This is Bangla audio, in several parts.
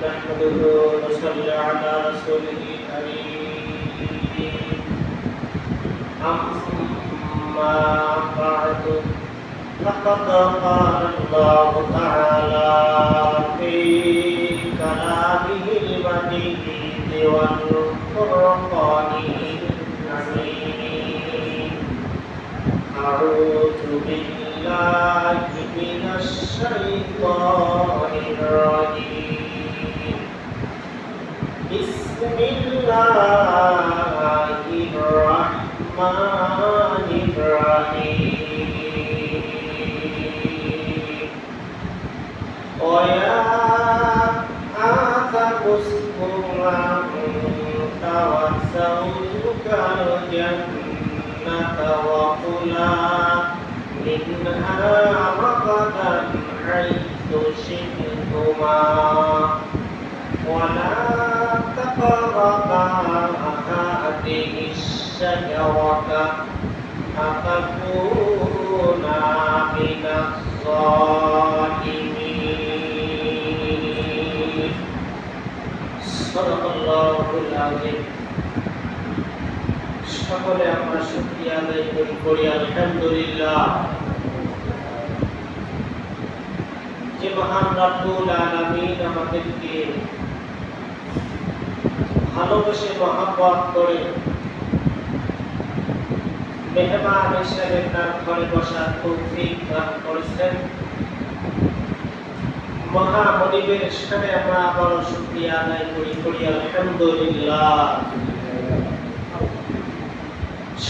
نحمده ونصلي على رسوله الكريم أما بعد فقد قال الله تعالى في كلامه المجيد والفرقان الحميد أعوذ بالله من الشيطان الرجيم بسم الله الرحمن الرحيم ويا آدم اسكن أنت وزوجك الجنة وكلا منها رغدا حيث شئتما ولا تقربا هذه الشجرة فتكونا من الظالمين صدق الله العظيم সকলে আমরা শুকরিয়া আদায় করি আলহামদুলিল্লাহ যে মহান রব্বুল আলামিন আমাদেরকে ভালোবেসে মহব্বত করে মেহমান হিসেবে তার ঘরে বসার তৌফিক দান করেছেন। মহামনিবের সাথে আমরা আবার শুকরিয়া আদায় করি আলহামদুলিল্লাহ।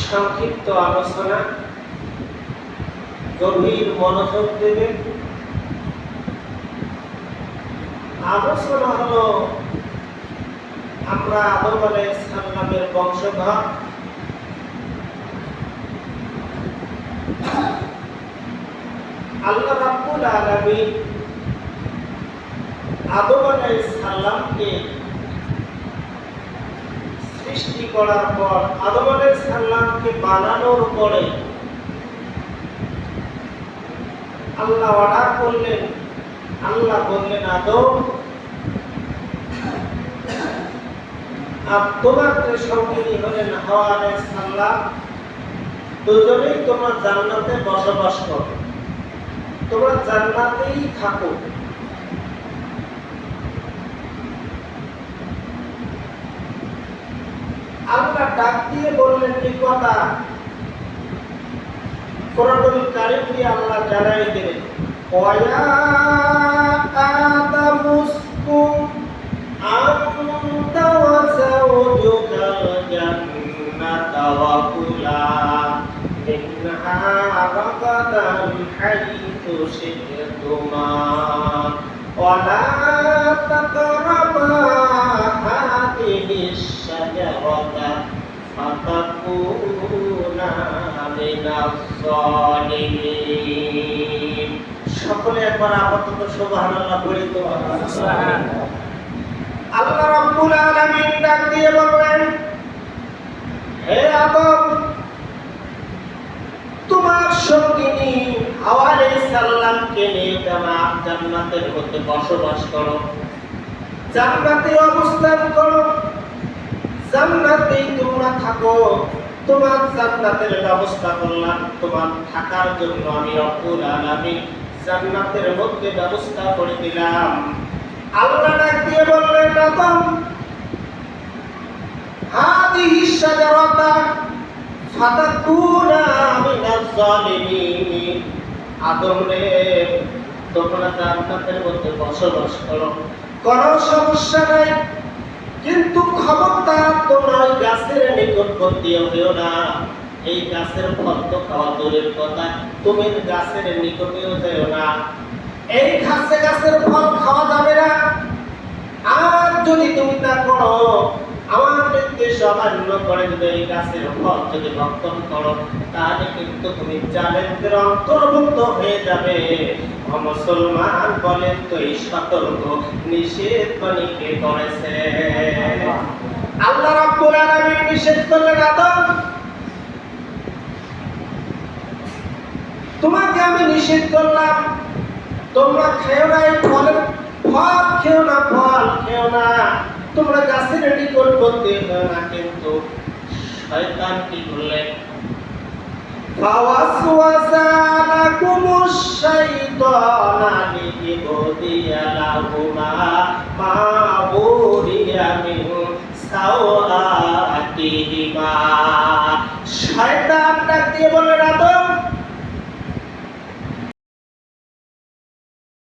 সংক্ষিপ্ত আলোচনা, গভীর মনোযোগ দেবেন। আলোচনা হলো আমরা আদম আলাইহিস সালামের বংশধর। আল্লাহ রাব্বুল আলামিন আদম আলাইহিস সালামকে সৃষ্টি করার পর, আদম আলাইহিস সালামকে বানানোর পরে আল্লাহ অর্ডার করলেন, আল্লাহ বললেন আদম আর তোমার সঙ্গিনী হলেন হাওয়া আলাইহিস সালাম, দুজনেই তোমরা জান্নাতে বসবাস করো, তোমরা জান্নাতেই থাকো। আল্লাহ ডাক দিয়ে বললেন এই কথা, কোরআনুল কারীম দিয়ে আল্লাহ জানাই দিলেন ওয়া আদামুসকুম আনতা ওয়া যাওজুকাল জান্নাতা ওয়া কুলা মিনহা রাগাদান হাইথু শি'তুমা ওয়া লা তাকরাবা হাদিহিশ শাজারাতা ফাতাকুনা মিনাজ জালিমিন। সকলে একবার আপাতত সুবহানাল্লাহ বলি তো। সুবহানাল্লাহ। আল্লাহ রাব্বুল আলামিন ডাক দিয়ে বললেন হে আদম, তোমার সঙ্গিনী হাওয়া আলাইহিস সালামকে নিয়ে তোমরা জান্নাতের মধ্যে বসবাস করো, জান্নাতে অবস্থান করো, জান্নাতেই তোমরা থাকো। তোমার জান্নাতের ব্যবস্থা করলাম, তোমার থাকার জন্য আমি রব্বুল আলামিন জান্নাতের মধ্যে ব্যবস্থা করে দিলাম। আল্লাহ ডাক দিয়ে বললেন আদম হাদিহি শাজারাতা ফাতাকুনা মিনাজ জালিমিন। আদম রে, তোমরা জান্নাতের মধ্যে বসবাস করো, কোনো সমস্যা নাই, কিন্তু খবরদার তোমরা ওই গাছের নিকটবর্তী হইও না। এই গাছের ফল তো খাওয়া দূরের কথা, তুমি গাছের নিকটেও যেও না। এই গাছের ফল খাওয়া যাবে না। আর যদি তুমি তা করো, আমার নির্দেশ অমান্য করে যদি এই গাছের ফল যদি ভক্ষণ করো, তাহলে কিন্তু তুমি জালেমদের অন্তর্ভুক্ত হয়ে যাবে। মুসলমান বলেন তো এই সতর্ক নিষেধ কে করেছে? আল্লাহ রাব্বুল আলামিন নিষেধ করলেন আদম তোমাকে আমি নিষেধ করলাম তোমরা খেও না এই ফল খেও না, ফল তোমরা গাছের নিকট করতে না, কিন্তু শয়তান কি করলেন? ফাওয়াসওয়াসা লাকুমুশ শাইতানু লিইবদিয়া লাহুমা মা বুরিয়া মিন সাওআতিহিমা। শয়তান ডাক দিয়ে বললেন, আদম